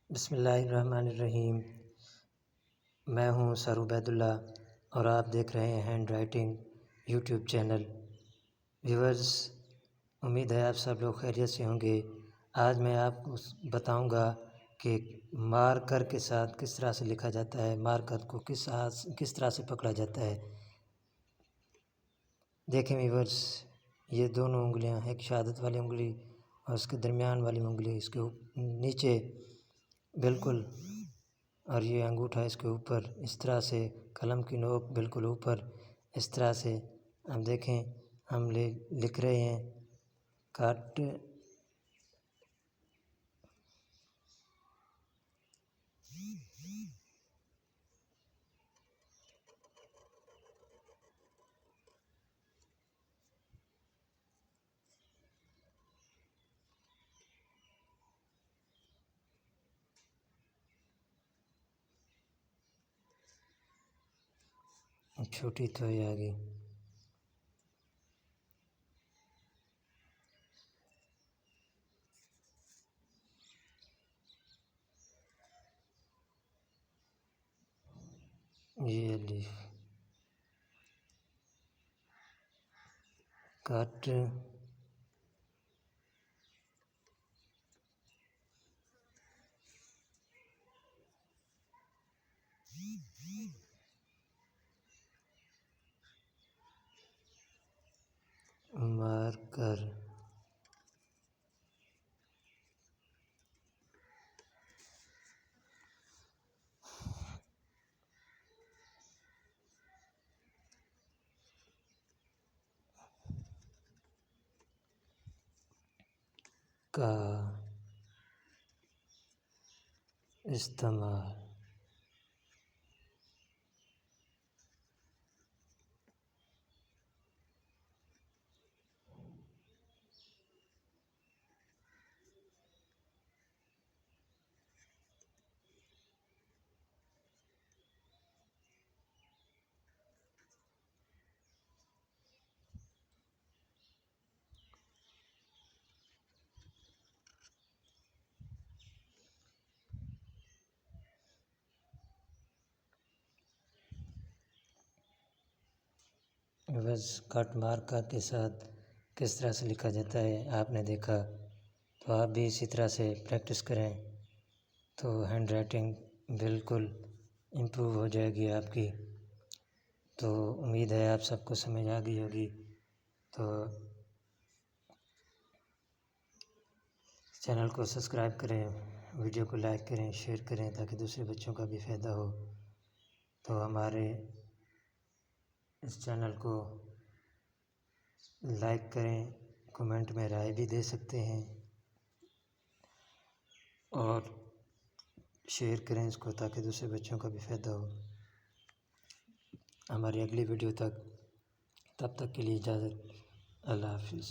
بسم اللہ الرحمن الرحیم۔ میں ہوں سر عبید اللہ اور آپ دیکھ رہے ہیں hand writing YouTube channel. Viewers, امید ہے آپ سب لوگ خیریت سے ہوں گے۔ آج میں آپ کو بتاؤں گا کہ مارکر کے ساتھ کس طرح سے لکھا جاتا ہے، مارکر کو کس طرح سے پکڑا جاتا ہے۔ دیکھیں ویورز، یہ دونوں انگلیاں، ایک شہادت والی انگلی اور اس کے درمیان والی انگلی اس کے نیچے بالکل، اور یہ انگوٹھا اس کے اوپر، اس طرح سے قلم کی نوک بالکل اوپر، اس طرح سے اب دیکھیں ہم لکھ رہے ہیں کٹ چھوٹی تو ہے آگے، یہ الف کٹ مارکر کا استعمال بس کٹ مارکر کے ساتھ کس طرح سے لکھا جاتا ہے آپ نے دیکھا، تو آپ بھی اسی طرح سے پریکٹس کریں تو ہینڈ رائٹنگ بالکل امپروو ہو جائے گی آپ کی۔ تو امید ہے آپ سب کو سمجھ آ گئی ہوگی، تو چینل کو سبسکرائب کریں، ویڈیو کو لائک کریں، شیئر کریں تاکہ دوسرے بچوں کا بھی فائدہ ہو۔ تو ہمارے اس چینل کو لائک کریں، کمنٹ میں رائے بھی دے سکتے ہیں اور شیئر کریں اس کو تاکہ دوسرے بچوں کا بھی فائدہ ہو۔ ہماری اگلی ویڈیو تک، تب تک کے لیے اجازت، اللہ حافظ۔